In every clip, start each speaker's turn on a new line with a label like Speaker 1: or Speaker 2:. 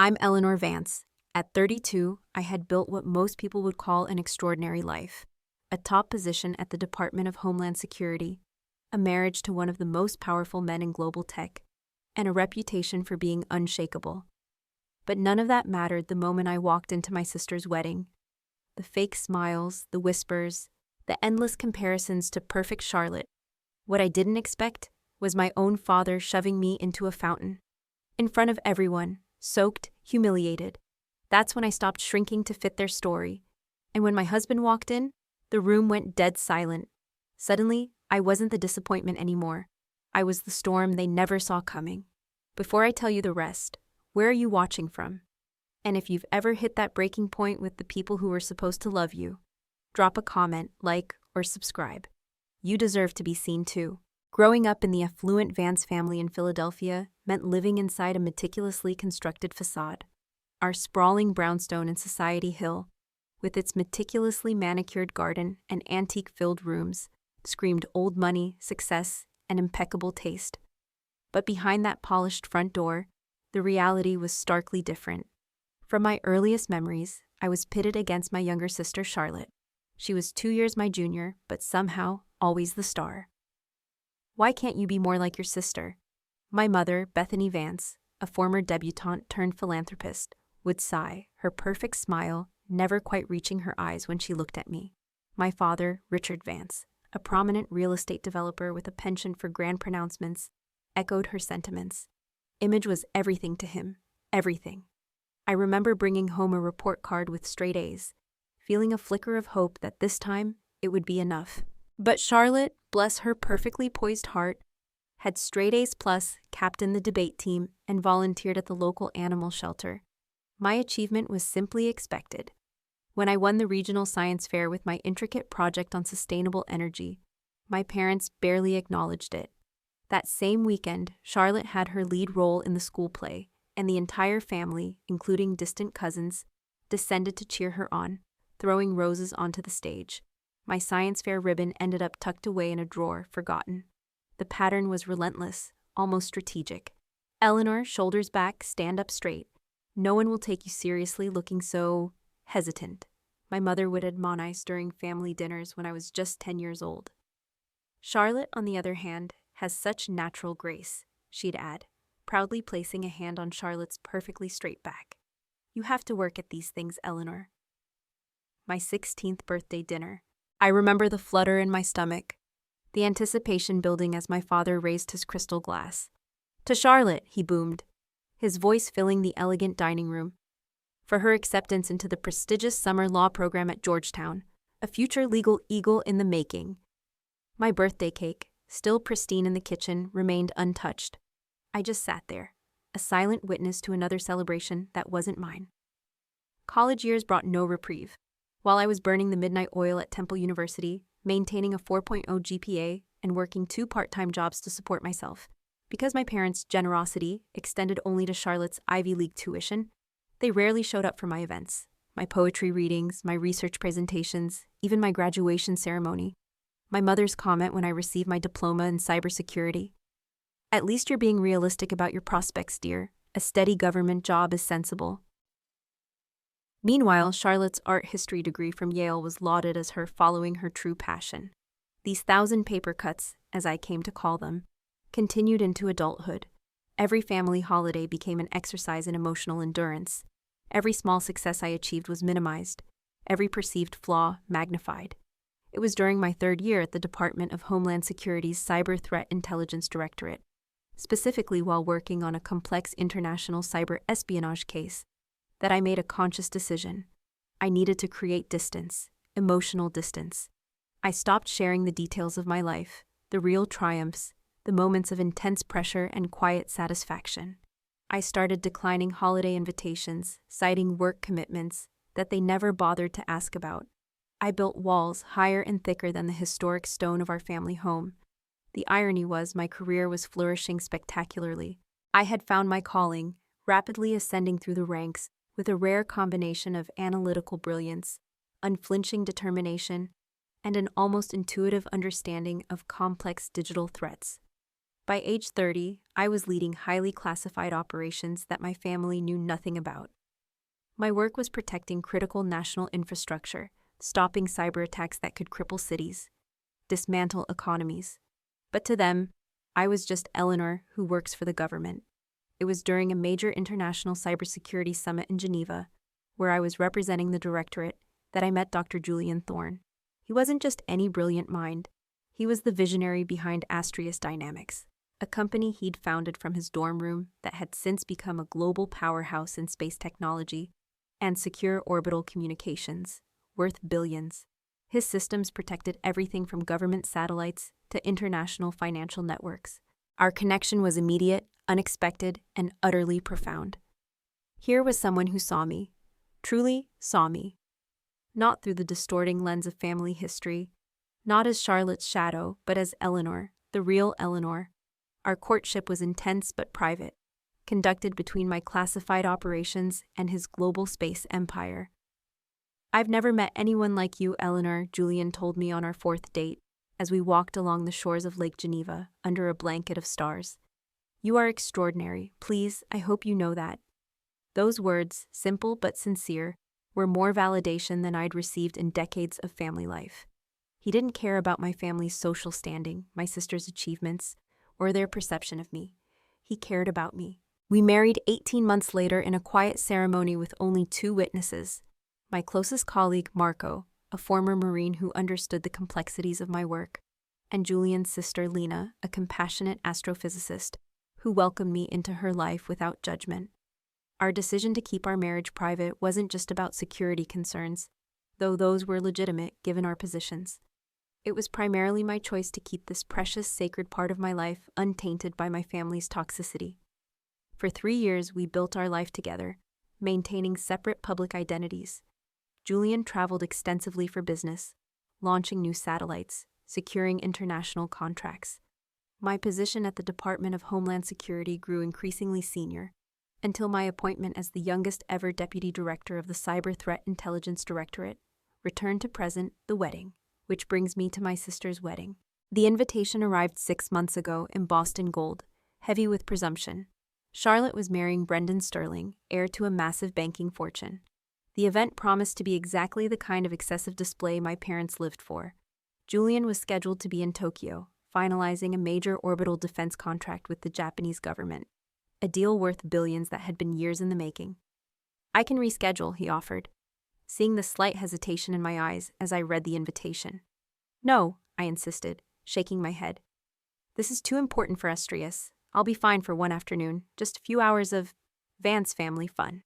Speaker 1: I'm Eleanor Vance. At 32, I had built what most people would call an extraordinary life. A top position at the Department of Homeland Security, a marriage to one of the most powerful men in global tech, and a reputation for being unshakable. But none of that mattered the moment I walked into my sister's wedding. The fake smiles, the whispers, the endless comparisons to perfect Charlotte. What I didn't expect was my own father shoving me into a fountain. In front of everyone, soaked, humiliated. That's when I stopped shrinking to fit their story. And when my husband walked in, the room went dead silent. Suddenly, I wasn't the disappointment anymore. I was the storm they never saw coming. Before I tell you the rest, where are you watching from? And if you've ever hit that breaking point with the people who were supposed to love you, drop a comment, like, or subscribe. You deserve to be seen too. Growing up in the affluent Vance family in Philadelphia meant living inside a meticulously constructed facade. Our sprawling brownstone and Society Hill, with its meticulously manicured garden and antique-filled rooms, screamed old money, success, and impeccable taste. But behind that polished front door, the reality was starkly different. From my earliest memories, I was pitted against my younger sister Charlotte. She was 2 years my junior, but somehow always the star. Why can't you be more like your sister? My mother, Bethany Vance, a former debutante turned philanthropist, would sigh, her perfect smile never quite reaching her eyes when she looked at me. My father, Richard Vance, a prominent real estate developer with a penchant for grand pronouncements, echoed her sentiments. Image was everything to him, everything. I remember bringing home a report card with straight A's, feeling a flicker of hope that this time it would be enough. But Charlotte, bless her perfectly poised heart, had straight A's plus, captained the debate team, and volunteered at the local animal shelter. My achievement was simply expected. When I won the regional science fair with my intricate project on sustainable energy, my parents barely acknowledged it. That same weekend, Charlotte had her lead role in the school play, and the entire family, including distant cousins, descended to cheer her on, throwing roses onto the stage. My science fair ribbon ended up tucked away in a drawer, forgotten. The pattern was relentless, almost strategic. Eleanor, shoulders back, stand up straight. No one will take you seriously looking so hesitant, my mother would admonish during family dinners when I was just 10 years old. Charlotte, on the other hand, has such natural grace, she'd add, proudly placing a hand on Charlotte's perfectly straight back. You have to work at these things, Eleanor. My 16th birthday dinner. I remember the flutter in my stomach, the anticipation building as my father raised his crystal glass. To Charlotte, he boomed, his voice filling the elegant dining room, for her acceptance into the prestigious summer law program at Georgetown, a future legal eagle in the making. My birthday cake, still pristine in the kitchen, remained untouched. I just sat there, a silent witness to another celebration that wasn't mine. College years brought no reprieve. While I was burning the midnight oil at Temple University, maintaining a 4.0 GPA, and working 2 part-time jobs to support myself, because my parents' generosity extended only to Charlotte's Ivy League tuition, they rarely showed up for my events, my poetry readings, my research presentations, even my graduation ceremony. My mother's comment when I received my diploma in cybersecurity. At least you're being realistic about your prospects, dear. A steady government job is sensible. Meanwhile, Charlotte's art history degree from Yale was lauded as her following her true passion. These 1,000 paper cuts, as I came to call them, continued into adulthood. Every family holiday became an exercise in emotional endurance. Every small success I achieved was minimized, every perceived flaw magnified. It was during my 3rd year at the Department of Homeland Security's Cyber Threat Intelligence Directorate, specifically while working on a complex international cyber espionage case, that I made a conscious decision. I needed to create distance, emotional distance. I stopped sharing the details of my life, the real triumphs, the moments of intense pressure and quiet satisfaction. I started declining holiday invitations, citing work commitments that they never bothered to ask about. I built walls higher and thicker than the historic stone of our family home. The irony was my career was flourishing spectacularly. I had found my calling, rapidly ascending through the ranks, with a rare combination of analytical brilliance, unflinching determination, and an almost intuitive understanding of complex digital threats. By age 30, I was leading highly classified operations that my family knew nothing about. My work was protecting critical national infrastructure, stopping cyber attacks that could cripple cities, dismantle economies. But to them, I was just Eleanor who works for the government. It was during a major international cybersecurity summit in Geneva, where I was representing the directorate, that I met Dr. Julian Thorne. He wasn't just any brilliant mind. He was the visionary behind Astrius Dynamics, a company he'd founded from his dorm room that had since become a global powerhouse in space technology and secure orbital communications, worth billions. His systems protected everything from government satellites to international financial networks. Our connection was immediate, unexpected, and utterly profound. Here was someone who saw me, truly saw me. Not through the distorting lens of family history, not as Charlotte's shadow, but as Eleanor, the real Eleanor. Our courtship was intense but private, conducted between my classified operations and his global space empire. "I've never met anyone like you, Eleanor," Julian told me on our fourth date, as we walked along the shores of Lake Geneva under a blanket of stars. "You are extraordinary. Please, I hope you know that." Those words, simple but sincere, were more validation than I'd received in decades of family life. He didn't care about my family's social standing, my sister's achievements, or their perception of me. He cared about me. We married 18 months later in a quiet ceremony with only 2 witnesses. My closest colleague, Marco, a former Marine who understood the complexities of my work, and Julian's sister, Lena, a compassionate astrophysicist who welcomed me into her life without judgment. Our decision to keep our marriage private wasn't just about security concerns, though those were legitimate given our positions. It was primarily my choice to keep this precious, sacred part of my life untainted by my family's toxicity. For 3 years, we built our life together, maintaining separate public identities. Julian traveled extensively for business, launching new satellites, securing international contracts. My position at the Department of Homeland Security grew increasingly senior, until my appointment as the youngest ever deputy director of the Cyber Threat Intelligence Directorate. Return to present, the wedding, which brings me to my sister's wedding. The invitation arrived 6 months ago in Boston gold, heavy with presumption. Charlotte was marrying Brendan Sterling, heir to a massive banking fortune. The event promised to be exactly the kind of excessive display my parents lived for. Julian was scheduled to be in Tokyo, finalizing a major orbital defense contract with the Japanese government, a deal worth billions that had been years in the making. "I can reschedule," he offered, seeing the slight hesitation in my eyes as I read the invitation. "No," I insisted, shaking my head. "This is too important for Astrius. I'll be fine for one afternoon, just a few hours of Vance family fun."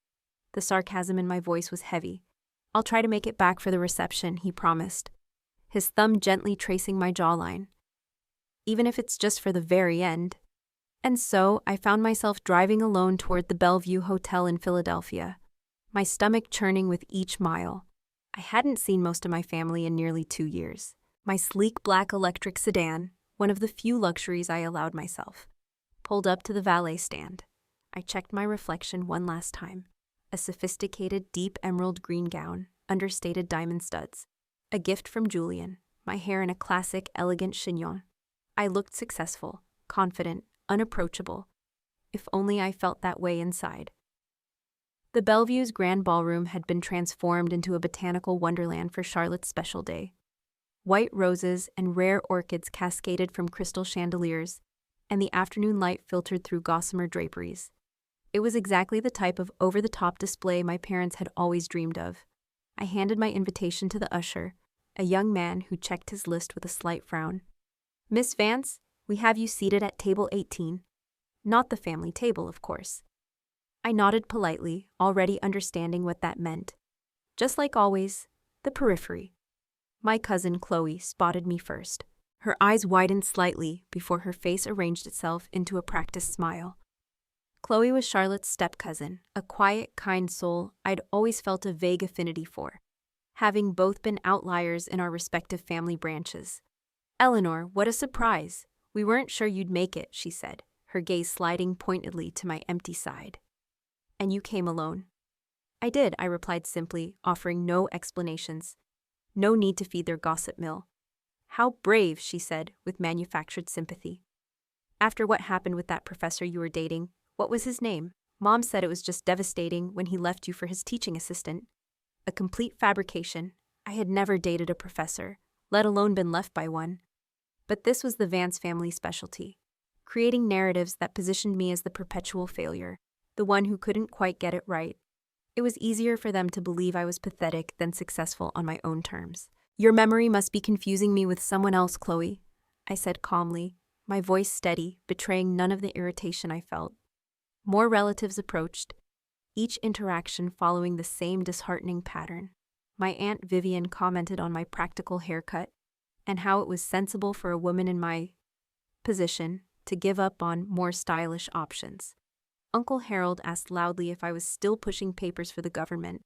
Speaker 1: The sarcasm in my voice was heavy. "I'll try to make it back for the reception," he promised, his thumb gently tracing my jawline. "Even if it's just for the very end." And so I found myself driving alone toward the Bellevue Hotel in Philadelphia, my stomach churning with each mile. I hadn't seen most of my family in nearly 2 years. My sleek black electric sedan, one of the few luxuries I allowed myself, pulled up to the valet stand. I checked my reflection one last time. A sophisticated deep emerald green gown, understated diamond studs. A gift from Julian, my hair in a classic, elegant chignon. I looked successful, confident, unapproachable. If only I felt that way inside. The Bellevue's grand ballroom had been transformed into a botanical wonderland for Charlotte's special day. White roses and rare orchids cascaded from crystal chandeliers, and the afternoon light filtered through gossamer draperies. It was exactly the type of over-the-top display my parents had always dreamed of. I handed my invitation to the usher, a young man who checked his list with a slight frown. "Miss Vance, we have you seated at table 18. Not the family table, of course." I nodded politely, already understanding what that meant. Just like always, the periphery. My cousin Chloe spotted me first. Her eyes widened slightly before her face arranged itself into a practiced smile. Chloe was Charlotte's step-cousin, a quiet, kind soul I'd always felt a vague affinity for, having both been outliers in our respective family branches. "Eleanor, what a surprise. We weren't sure you'd make it," she said, her gaze sliding pointedly to my empty side. "And you came alone?" "I did," I replied simply, offering no explanations. No need to feed their gossip mill. "How brave," she said, with manufactured sympathy. After what happened with that professor you were dating, what was his name? Mom said it was just devastating when he left you for his teaching assistant. A complete fabrication. I had never dated a professor, let alone been left by one. But this was the Vance family specialty, creating narratives that positioned me as the perpetual failure, the one who couldn't quite get it right. It was easier for them to believe I was pathetic than successful on my own terms. Your memory must be confusing me with someone else, Chloe, I said calmly, my voice steady, betraying none of the irritation I felt. More relatives approached, each interaction following the same disheartening pattern. My Aunt Vivian commented on my practical haircut and how it was sensible for a woman in my position to give up on more stylish options. Uncle Harold asked loudly if I was still pushing papers for the government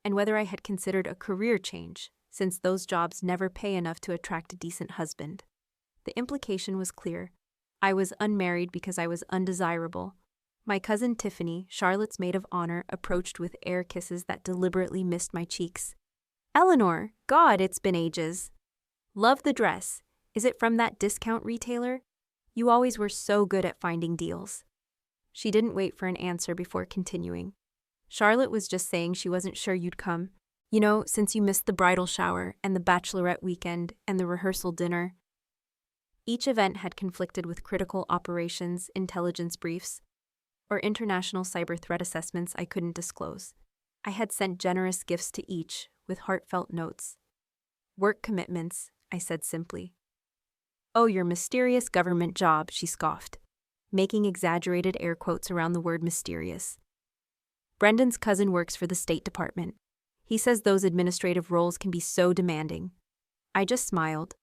Speaker 1: and whether I had considered a career change, since those jobs never pay enough to attract a decent husband. The implication was clear. I was unmarried because I was undesirable. My cousin Tiffany, Charlotte's maid of honor, approached with air kisses that deliberately missed my cheeks. Eleanor, God, it's been ages. Love the dress. Is it from that discount retailer? You always were so good at finding deals. She didn't wait for an answer before continuing. Charlotte was just saying she wasn't sure you'd come. You know, since you missed the bridal shower and the bachelorette weekend and the rehearsal dinner. Each event had conflicted with critical operations, intelligence briefs, or international cyber threat assessments I couldn't disclose. I had sent generous gifts to each, with heartfelt notes. Work commitments, I said simply. Oh, your mysterious government job, she scoffed, making exaggerated air quotes around the word mysterious. Brendan's cousin works for the State Department. He says those administrative roles can be so demanding. I just smiled,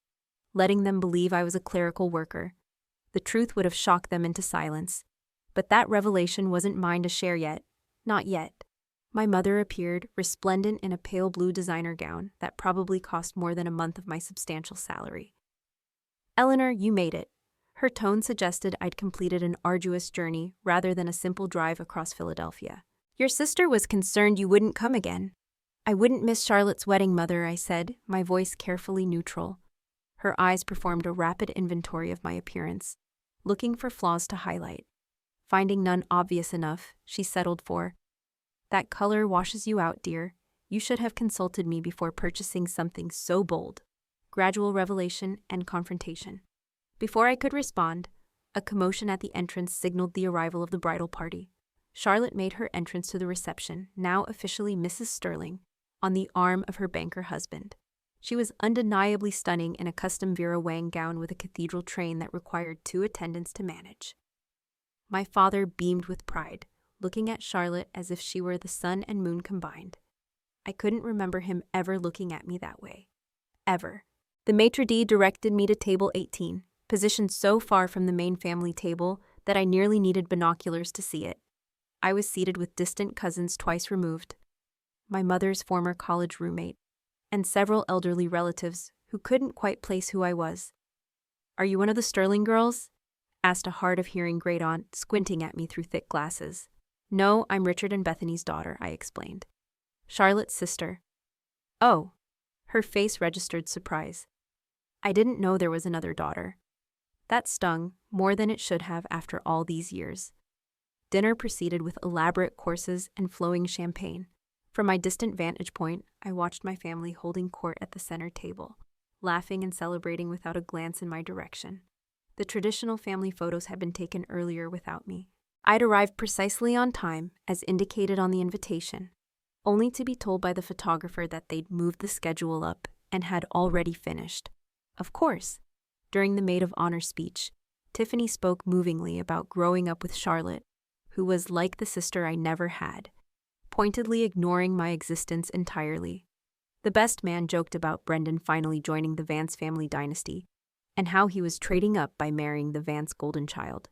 Speaker 1: letting them believe I was a clerical worker. The truth would have shocked them into silence. But that revelation wasn't mine to share yet. Not yet. My mother appeared, resplendent in a pale blue designer gown that probably cost more than a month of my substantial salary. Eleanor, you made it. Her tone suggested I'd completed an arduous journey rather than a simple drive across Philadelphia. Your sister was concerned you wouldn't come again. I wouldn't miss Charlotte's wedding, Mother, I said, my voice carefully neutral. Her eyes performed a rapid inventory of my appearance, looking for flaws to highlight. Finding none obvious enough, she settled for, that color washes you out, dear. You should have consulted me before purchasing something so bold. Gradual revelation and confrontation. Before I could respond, a commotion at the entrance signaled the arrival of the bridal party. Charlotte made her entrance to the reception, now officially Mrs. Sterling, on the arm of her banker husband. She was undeniably stunning in a custom Vera Wang gown with a cathedral train that required 2 attendants to manage. My father beamed with pride, looking at Charlotte as if she were the sun and moon combined. I couldn't remember him ever looking at me that way. Ever. The maitre d' directed me to table 18, positioned so far from the main family table that I nearly needed binoculars to see it. I was seated with distant cousins twice removed, my mother's former college roommate, and several elderly relatives who couldn't quite place who I was. Are you one of the Sterling girls? Asked a hard-of-hearing great-aunt, squinting at me through thick glasses. No, I'm Richard and Bethany's daughter, I explained. Charlotte's sister. Oh. Her face registered surprise. I didn't know there was another daughter. That stung, more than it should have after all these years. Dinner proceeded with elaborate courses and flowing champagne. From my distant vantage point, I watched my family holding court at the center table, laughing and celebrating without a glance in my direction. The traditional family photos had been taken earlier without me. I'd arrived precisely on time, as indicated on the invitation, only to be told by the photographer that they'd moved the schedule up and had already finished. Of course. During the maid of honor speech, Tiffany spoke movingly about growing up with Charlotte, who was like the sister I never had, pointedly ignoring my existence entirely. The best man joked about Brendan finally joining the Vance family dynasty, and how he was trading up by marrying the Vance golden child.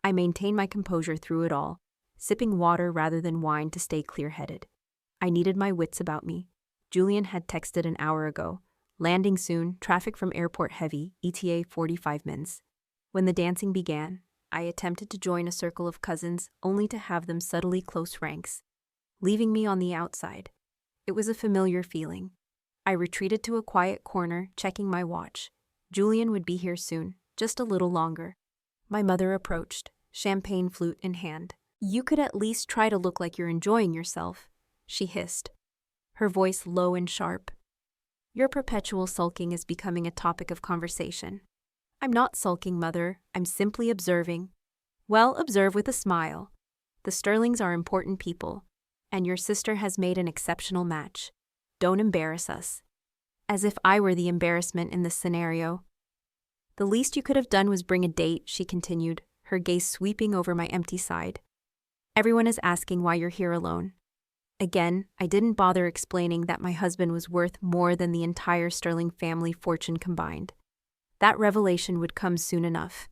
Speaker 1: I maintained my composure through it all, sipping water rather than wine to stay clear-headed. I needed my wits about me. Julian had texted an hour ago. Landing soon, traffic from airport heavy, ETA 45 mins. When the dancing began, I attempted to join a circle of cousins only to have them subtly close ranks, leaving me on the outside. It was a familiar feeling. I retreated to a quiet corner, checking my watch. Julian would be here soon, just a little longer. My mother approached, champagne flute in hand. "You could at least try to look like you're enjoying yourself," she hissed, her voice low and sharp. "Your perpetual sulking is becoming a topic of conversation." "I'm not sulking, Mother. I'm simply observing." "Well, observe with a smile. The Sterlings are important people, and your sister has made an exceptional match. Don't embarrass us." As if I were the embarrassment in this scenario. "The least you could have done was bring a date," she continued, her gaze sweeping over my empty side. "Everyone is asking why you're here alone." Again, I didn't bother explaining that my husband was worth more than the entire Sterling family fortune combined. That revelation would come soon enough.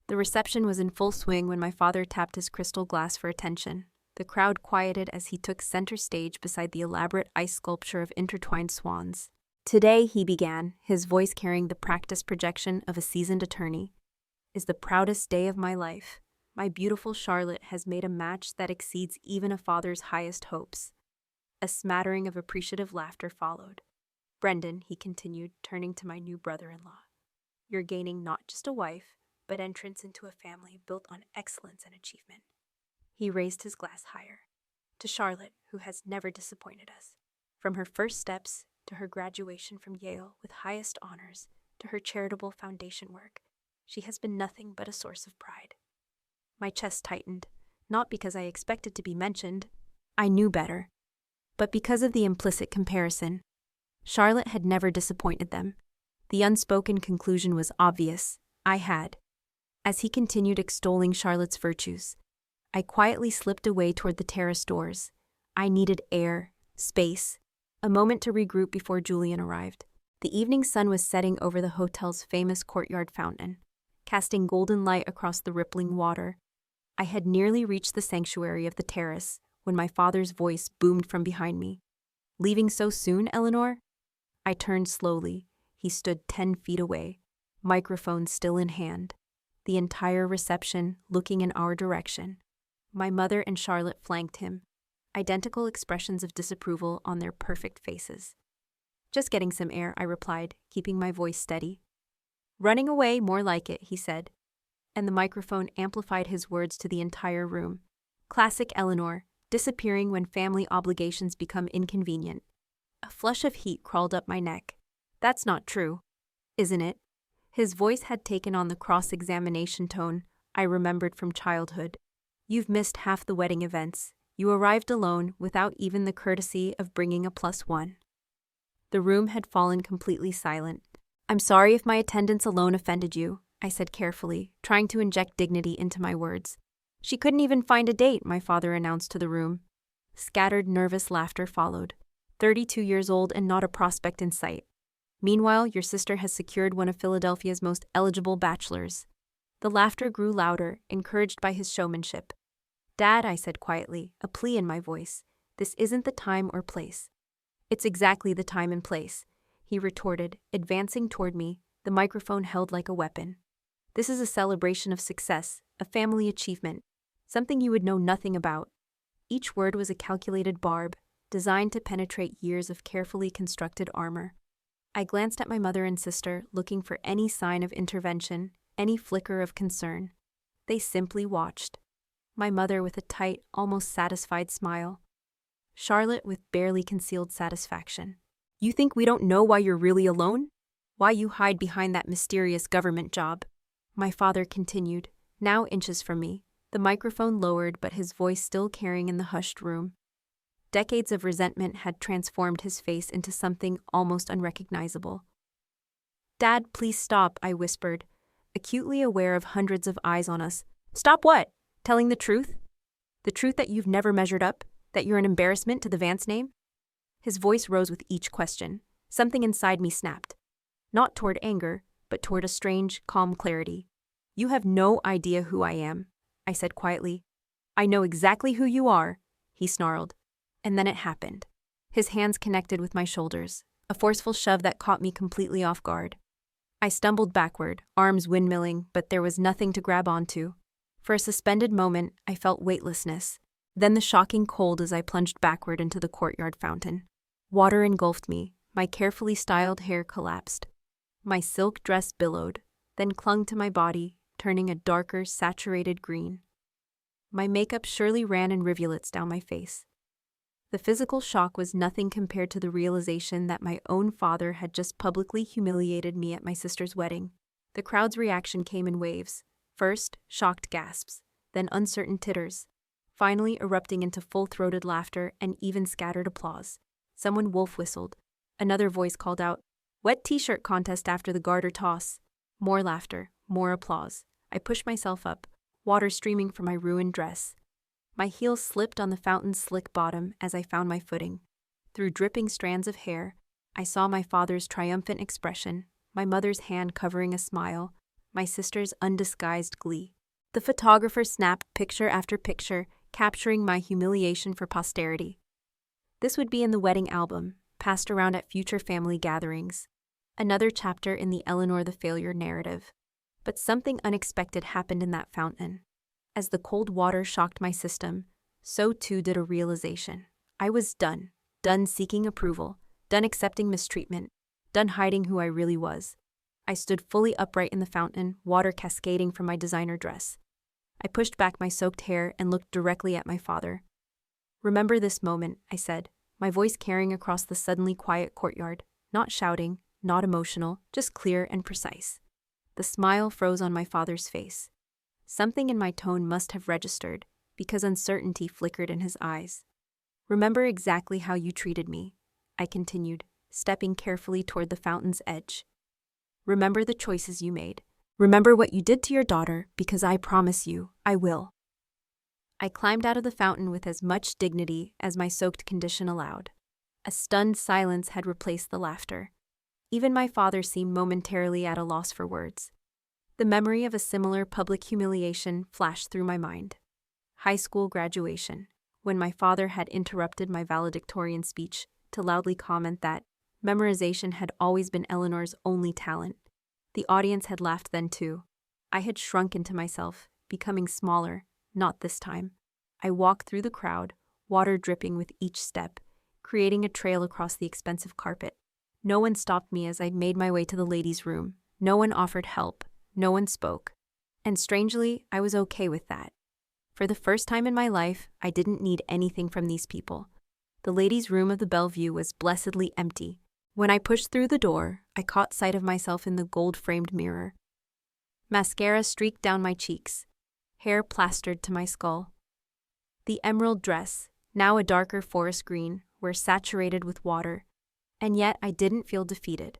Speaker 1: The reception was in full swing when my father tapped his crystal glass for attention. The crowd quieted as he took center stage beside the elaborate ice sculpture of intertwined swans. "Today," he began, his voice carrying the practiced projection of a seasoned attorney, "is the proudest day of my life. My beautiful Charlotte has made a match that exceeds even a father's highest hopes." A smattering of appreciative laughter followed. "Brendan," he continued, turning to my new brother-in-law, "you're gaining not just a wife, but entrance into a family built on excellence and achievement." He raised his glass higher. "To Charlotte, who has never disappointed us. From her first steps to her graduation from Yale with highest honors, to her charitable foundation work, she has been nothing but a source of pride." My chest tightened, not because I expected to be mentioned. I knew better. But because of the implicit comparison. Charlotte had never disappointed them. The unspoken conclusion was obvious. I had. As he continued extolling Charlotte's virtues, I quietly slipped away toward the terrace doors. I needed air, space, a moment to regroup before Julian arrived. The evening sun was setting over the hotel's famous courtyard fountain, casting golden light across the rippling water. I had nearly reached the sanctuary of the terrace when my father's voice boomed from behind me. "Leaving so soon, Eleanor?" I turned slowly. He stood 10 feet away, microphone still in hand. The entire reception looking in our direction. My mother and Charlotte flanked him, identical expressions of disapproval on their perfect faces. "Just getting some air," I replied, keeping my voice steady. "Running away, more like it," he said, and the microphone amplified his words to the entire room. "Classic Eleanor, disappearing when family obligations become inconvenient." A flush of heat crawled up my neck. "That's not true, isn't it?" His voice had taken on the cross-examination tone I remembered from childhood. "You've missed half the wedding events. You arrived alone without even the courtesy of bringing a +1. The room had fallen completely silent. "I'm sorry if my attendance alone offended you," I said carefully, trying to inject dignity into my words. "She couldn't even find a date," my father announced to the room. Scattered, nervous laughter followed. 32 years old and not a prospect in sight. Meanwhile, your sister has secured one of Philadelphia's most eligible bachelors. The laughter grew louder, encouraged by his showmanship. "Dad," I said quietly, a plea in my voice, "this isn't the time or place." "It's exactly the time and place," he retorted, advancing toward me, the microphone held like a weapon. "This is a celebration of success, a family achievement, something you would know nothing about." Each word was a calculated barb, designed to penetrate years of carefully constructed armor. I glanced at my mother and sister, looking for any sign of intervention, any flicker of concern. They simply watched. My mother with a tight, almost satisfied smile. Charlotte with barely concealed satisfaction. "You think we don't know why you're really alone? Why you hide behind that mysterious government job?" My father continued, now inches from me, the microphone lowered but his voice still carrying in the hushed room. Decades of resentment had transformed his face into something almost unrecognizable. "Dad, please stop," I whispered, acutely aware of hundreds of eyes on us. "Stop what? Telling the truth? The truth that you've never measured up? That you're an embarrassment to the Vance name?" His voice rose with each question. Something inside me snapped. Not toward anger, but toward a strange, calm clarity. "You have no idea who I am," I said quietly. "I know exactly who you are," he snarled. And then it happened. His hands connected with my shoulders, a forceful shove that caught me completely off guard. I stumbled backward, arms windmilling, but there was nothing to grab onto. For a suspended moment, I felt weightlessness, then the shocking cold as I plunged backward into the courtyard fountain. Water engulfed me, my carefully styled hair collapsed. My silk dress billowed, then clung to my body, turning a darker, saturated green. My makeup surely ran in rivulets down my face. The physical shock was nothing compared to the realization that my own father had just publicly humiliated me at my sister's wedding. The crowd's reaction came in waves. First, shocked gasps, then uncertain titters, finally erupting into full-throated laughter and even scattered applause. Someone wolf whistled. Another voice called out, "Wet t-shirt contest after the garter toss." More laughter, more applause. I pushed myself up, water streaming from my ruined dress. My heels slipped on the fountain's slick bottom as I found my footing. Through dripping strands of hair, I saw my father's triumphant expression, my mother's hand covering a smile, my sister's undisguised glee. The photographer snapped picture after picture, capturing my humiliation for posterity. This would be in the wedding album, passed around at future family gatherings. Another chapter in the Eleanor the Failure narrative. But something unexpected happened in that fountain. As the cold water shocked my system, so too did a realization. I was done. Done seeking approval. Done accepting mistreatment. Done hiding who I really was. I stood fully upright in the fountain, water cascading from my designer dress. I pushed back my soaked hair and looked directly at my father. "Remember this moment," I said, my voice carrying across the suddenly quiet courtyard, not shouting, not emotional, just clear and precise. The smile froze on my father's face. Something in my tone must have registered, because uncertainty flickered in his eyes. "Remember exactly how you treated me," I continued, stepping carefully toward the fountain's edge. "Remember the choices you made. Remember what you did to your daughter, because I promise you, I will." I climbed out of the fountain with as much dignity as my soaked condition allowed. A stunned silence had replaced the laughter. Even my father seemed momentarily at a loss for words. The memory of a similar public humiliation flashed through my mind. High school graduation, when my father had interrupted my valedictorian speech to loudly comment that memorization had always been Eleanor's only talent. The audience had laughed then too. I had shrunk into myself, becoming smaller, not this time. I walked through the crowd, water dripping with each step, creating a trail across the expensive carpet. No one stopped me as I made my way to the ladies' room. No one offered help. No one spoke. And strangely, I was okay with that. For the first time in my life, I didn't need anything from these people. The ladies' room of the Bellevue was blessedly empty. When I pushed through the door, I caught sight of myself in the gold-framed mirror. Mascara streaked down my cheeks, hair plastered to my skull. The emerald dress, now a darker forest green, were saturated with water. And yet I didn't feel defeated.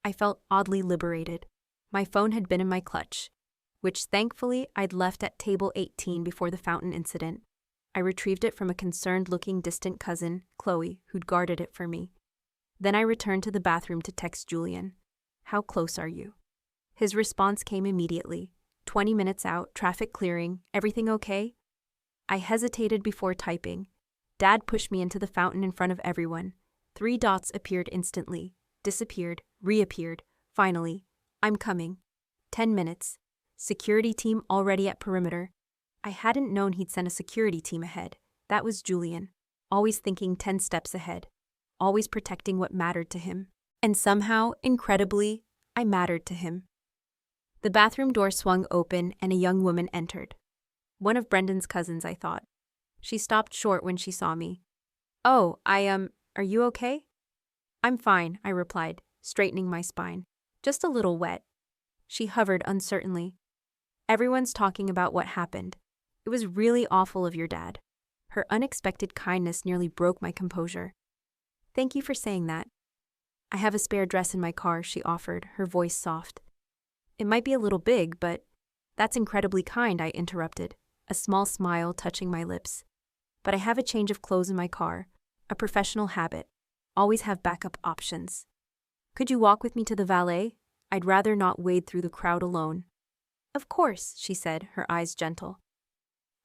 Speaker 1: I felt oddly liberated. My phone had been in my clutch, which thankfully I'd left at table 18 before the fountain incident. I retrieved it from a concerned-looking distant cousin, Chloe, who'd guarded it for me. Then I returned to the bathroom to text Julian. "How close are you?" His response came immediately. 20 minutes out, traffic clearing, everything okay? I hesitated before typing. Dad pushed me into the fountain in front of everyone. 3 dots appeared instantly, disappeared, reappeared. Finally, "I'm coming." 10 minutes. Security team already at perimeter. I hadn't known he'd send a security team ahead. That was Julian. Always thinking 10 steps ahead. Always protecting what mattered to him. And somehow, incredibly, I mattered to him. The bathroom door swung open and a young woman entered. One of Brendan's cousins, I thought. She stopped short when she saw me. "Oh, are you okay?" "I'm fine," I replied, straightening my spine. "Just a little wet." She hovered uncertainly. "Everyone's talking about what happened. It was really awful of your dad." Her unexpected kindness nearly broke my composure. "Thank you for saying that." "I have a spare dress in my car," she offered, her voice soft. "It might be a little big, but—" "That's incredibly kind," I interrupted, a small smile touching my lips. "But I have a change of clothes in my car, a professional habit. Always have backup options." "Could you walk with me to the valet? I'd rather not wade through the crowd alone." "Of course," she said, her eyes gentle.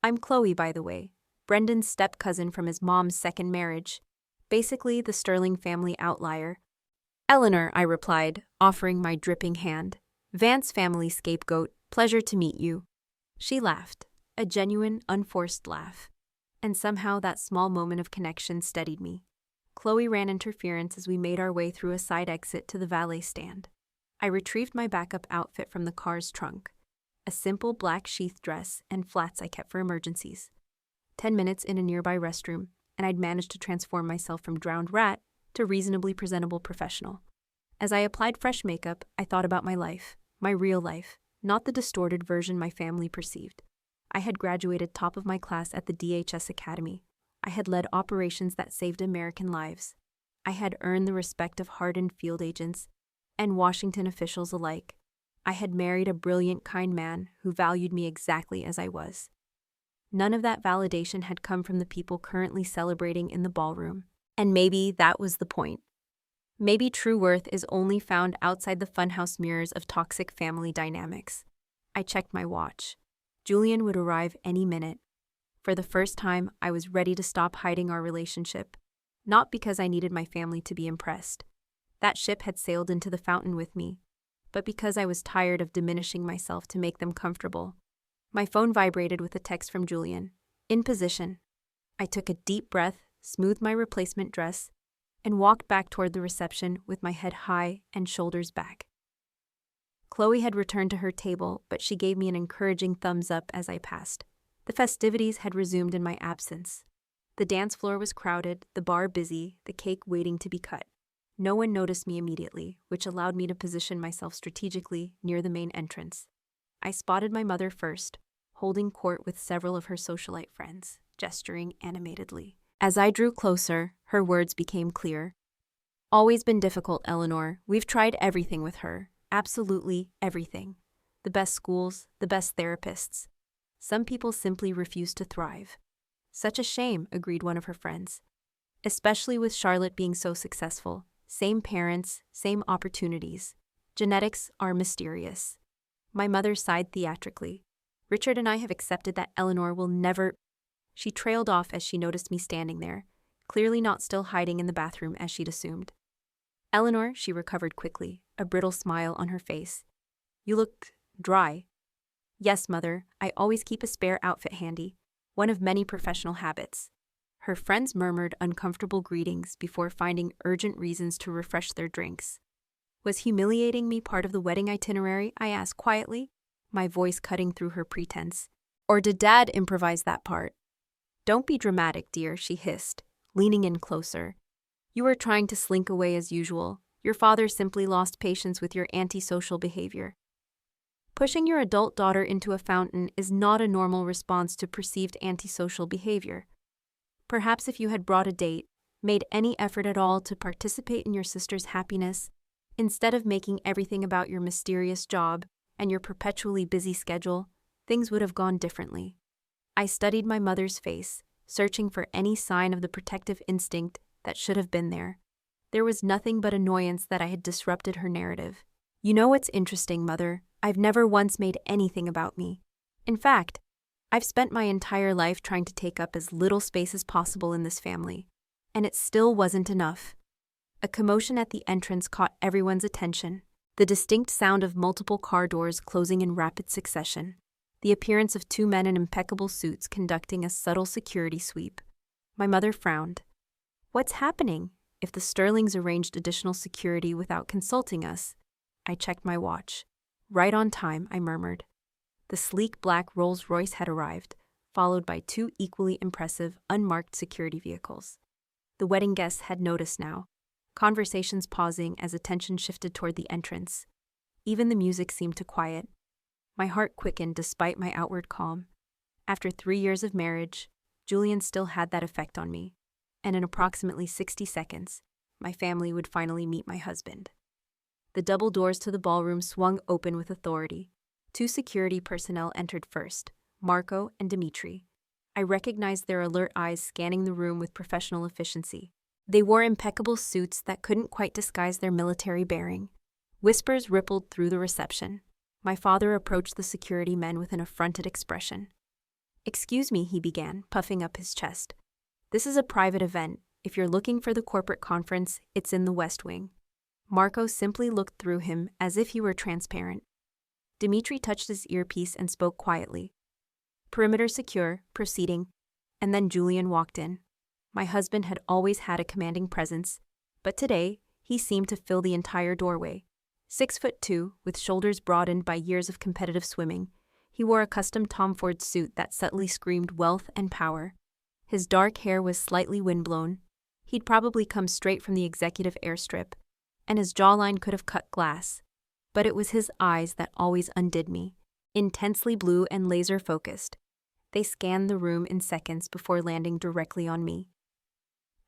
Speaker 1: "I'm Chloe, by the way, Brendan's step-cousin from his mom's second marriage. Basically the Sterling family outlier." "Eleanor," I replied, offering my dripping hand. "Vance family scapegoat, pleasure to meet you." She laughed, a genuine, unforced laugh. And somehow that small moment of connection steadied me. Chloe ran interference as we made our way through a side exit to the valet stand. I retrieved my backup outfit from the car's trunk. a simple black sheath dress, and flats I kept for emergencies. 10 minutes in a nearby restroom, and I'd managed to transform myself from drowned rat to reasonably presentable professional. As I applied fresh makeup, I thought about my life, my real life, not the distorted version my family perceived. I had graduated top of my class at the DHS Academy. I had led operations that saved American lives. I had earned the respect of hardened field agents and Washington officials alike. I had married a brilliant, kind man who valued me exactly as I was. None of that validation had come from the people currently celebrating in the ballroom. And maybe that was the point. Maybe true worth is only found outside the funhouse mirrors of toxic family dynamics. I checked my watch. Julian would arrive any minute. For the first time, I was ready to stop hiding our relationship, not because I needed my family to be impressed. That ship had sailed into the fountain with me, but because I was tired of diminishing myself to make them comfortable. My phone vibrated with a text from Julian. In position. I took a deep breath, smoothed my replacement dress, and walked back toward the reception with my head high and shoulders back. Chloe had returned to her table, but she gave me an encouraging thumbs up as I passed. The festivities had resumed in my absence. The dance floor was crowded, the bar busy, the cake waiting to be cut. No one noticed me immediately, which allowed me to position myself strategically near the main entrance. I spotted my mother first, holding court with several of her socialite friends, gesturing animatedly. As I drew closer, her words became clear. Always been difficult, Eleanor. We've tried everything with her. Absolutely everything. The best schools, the best therapists. Some people simply refuse to thrive. Such a shame, agreed one of her friends. Especially with Charlotte being so successful. Same parents, same opportunities. Genetics are mysterious. My mother sighed theatrically. Richard and I have accepted that Eleanor will never... She trailed off as she noticed me standing there, clearly not still hiding in the bathroom as she'd assumed. Eleanor, she recovered quickly, a brittle smile on her face. You look dry. Yes, Mother, I always keep a spare outfit handy, one of many professional habits. Her friends murmured uncomfortable greetings before finding urgent reasons to refresh their drinks. Was humiliating me part of the wedding itinerary? I asked quietly, my voice cutting through her pretense. Or did Dad improvise that part? Don't be dramatic, dear, she hissed, leaning in closer. You are trying to slink away as usual. Your father simply lost patience with your antisocial behavior. Pushing your adult daughter into a fountain is not a normal response to perceived antisocial behavior. Perhaps if you had brought a date, made any effort at all to participate in your sister's happiness, instead of making everything about your mysterious job and your perpetually busy schedule, things would have gone differently. I studied my mother's face, searching for any sign of the protective instinct that should have been there. There was nothing but annoyance that I had disrupted her narrative. You know what's interesting, Mother? I've never once made anything about me. In fact, I've spent my entire life trying to take up as little space as possible in this family, and it still wasn't enough. A commotion at the entrance caught everyone's attention, the distinct sound of multiple car doors closing in rapid succession, the appearance of two men in impeccable suits conducting a subtle security sweep. My mother frowned. What's happening? If the Sterlings arranged additional security without consulting us. I checked my watch. Right on time, I murmured. The sleek black Rolls-Royce had arrived, followed by two equally impressive, unmarked security vehicles. The wedding guests had noticed now, conversations pausing as attention shifted toward the entrance. Even the music seemed to quiet. My heart quickened despite my outward calm. After 3 years of marriage, Julian still had that effect on me, and in approximately 60 seconds, my family would finally meet my husband. The double doors to the ballroom swung open with authority. 2 security personnel entered first, Marco and Dimitri. I recognized their alert eyes scanning the room with professional efficiency. They wore impeccable suits that couldn't quite disguise their military bearing. Whispers rippled through the reception. My father approached the security men with an affronted expression. Excuse me, he began, puffing up his chest. This is a private event. If you're looking for the corporate conference, it's in the West Wing. Marco simply looked through him as if he were transparent. Dimitri touched his earpiece and spoke quietly. Perimeter secure, proceeding, and then Julian walked in. My husband had always had a commanding presence, but today he seemed to fill the entire doorway. 6'2", with shoulders broadened by years of competitive swimming, He wore a custom Tom Ford suit that subtly screamed wealth and power. His dark hair was slightly windblown. He'd probably come straight from the executive airstrip, and his jawline could have cut glass. But it was his eyes that always undid me, intensely blue and laser-focused. They scanned the room in seconds before landing directly on me.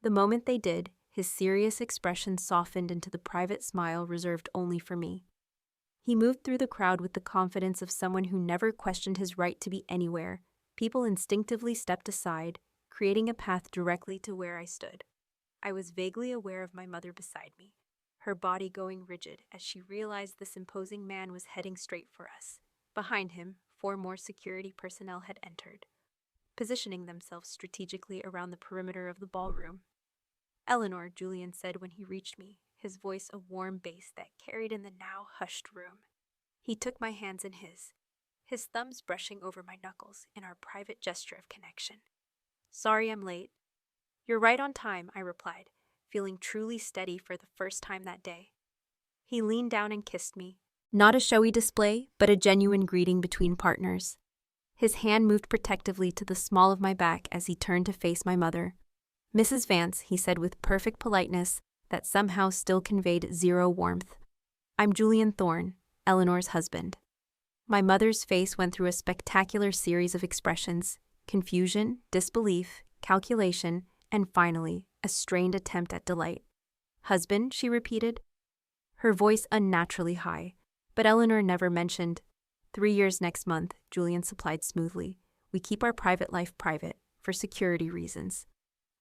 Speaker 1: The moment they did, his serious expression softened into the private smile reserved only for me. He moved through the crowd with the confidence of someone who never questioned his right to be anywhere. People instinctively stepped aside, creating a path directly to where I stood. I was vaguely aware of my mother beside me, her body going rigid as she realized this imposing man was heading straight for us. Behind him, 4 more security personnel had entered, positioning themselves strategically around the perimeter of the ballroom. "Eleanor," Julian said when he reached me, his voice a warm bass that carried in the now hushed room. He took my hands in his thumbs brushing over my knuckles in our private gesture of connection. "Sorry I'm late." "You're right on time," I replied, feeling truly steady for the first time that day. He leaned down and kissed me. Not a showy display, but a genuine greeting between partners. His hand moved protectively to the small of my back as he turned to face my mother. "Mrs. Vance," he said with perfect politeness that somehow still conveyed zero warmth. "I'm Julian Thorne, Eleanor's husband." My mother's face went through a spectacular series of expressions: confusion, disbelief, calculation, and finally, a strained attempt at delight. "Husband?" she repeated, her voice unnaturally high, but Eleanor never mentioned. 3 years next month, Julian supplied smoothly. "We keep our private life private, for security reasons."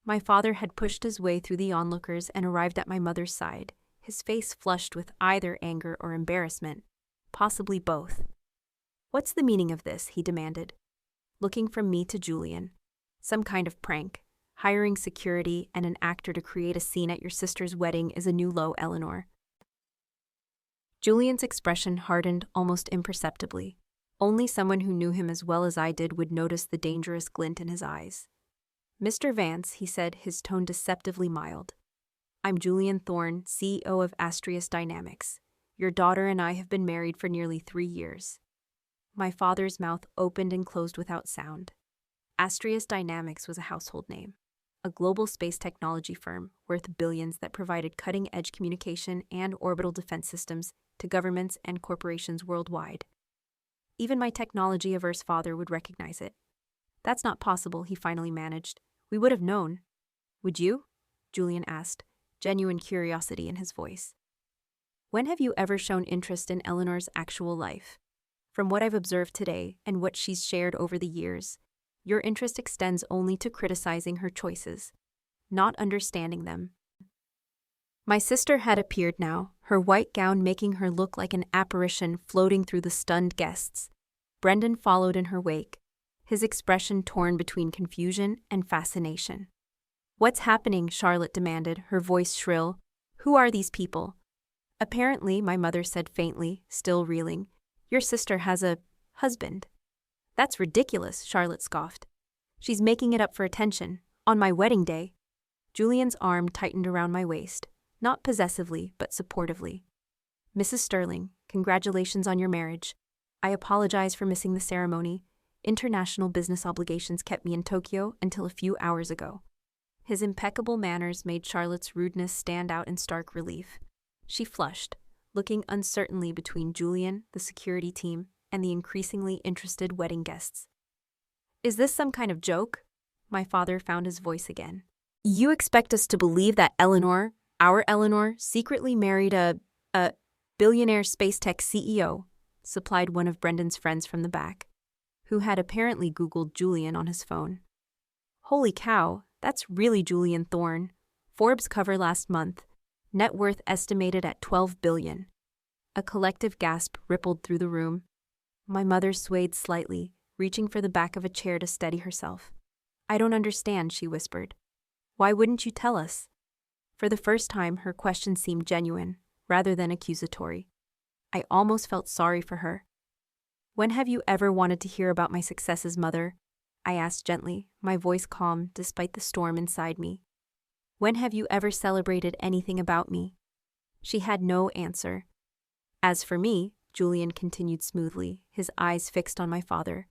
Speaker 1: My father had pushed his way through the onlookers and arrived at my mother's side, his face flushed with either anger or embarrassment, possibly both. "What's the meaning of this?" he demanded, looking from me to Julian. "Some kind of prank. Hiring security and an actor to create a scene at your sister's wedding is a new low, Eleanor." Julian's expression hardened almost imperceptibly. Only someone who knew him as well as I did would notice the dangerous glint in his eyes. "Mr. Vance," he said, his tone deceptively mild. "I'm Julian Thorne, CEO of Astrius Dynamics. Your daughter and I have been married for nearly 3 years." My father's mouth opened and closed without sound. Astrius Dynamics was a household name, a global space technology firm worth billions that provided cutting-edge communication and orbital defense systems to governments and corporations worldwide. Even my technology-averse father would recognize it. "That's not possible," he finally managed. "We would have known." "Would you?" Julian asked, genuine curiosity in his voice. "When have you ever shown interest in Eleanor's actual life? From what I've observed today and what she's shared over the years, your interest extends only to criticizing her choices, not understanding them." My sister had appeared now, her white gown making her look like an apparition floating through the stunned guests. Brendan followed in her wake, his expression torn between confusion and fascination. "What's happening?" Charlotte demanded, her voice shrill. "Who are these people?" "Apparently," my mother said faintly, still reeling, "your sister has a husband." "That's ridiculous," Charlotte scoffed. "She's making it up for attention. On my wedding day." Julian's arm tightened around my waist, not possessively, but supportively. "Mrs. Sterling, congratulations on your marriage. I apologize for missing the ceremony. International business obligations kept me in Tokyo until a few hours ago." His impeccable manners made Charlotte's rudeness stand out in stark relief. She flushed, looking uncertainly between Julian, the security team, and the increasingly interested wedding guests. "Is this some kind of joke?" My father found his voice again. "You expect us to believe that Eleanor, our Eleanor, secretly married a billionaire space tech CEO," supplied one of Brendan's friends from the back, who had apparently Googled Julian on his phone. "Holy cow, that's really Julian Thorne. Forbes cover last month. Net worth estimated at $12 billion. A collective gasp rippled through the room. My mother swayed slightly, reaching for the back of a chair to steady herself. "I don't understand," she whispered. "Why wouldn't you tell us?" For the first time, her question seemed genuine, rather than accusatory. I almost felt sorry for her. "When have you ever wanted to hear about my successes, Mother?" I asked gently, my voice calm despite the storm inside me. "When have you ever celebrated anything about me?" She had no answer. As for me, Julian continued smoothly, his eyes fixed on my father.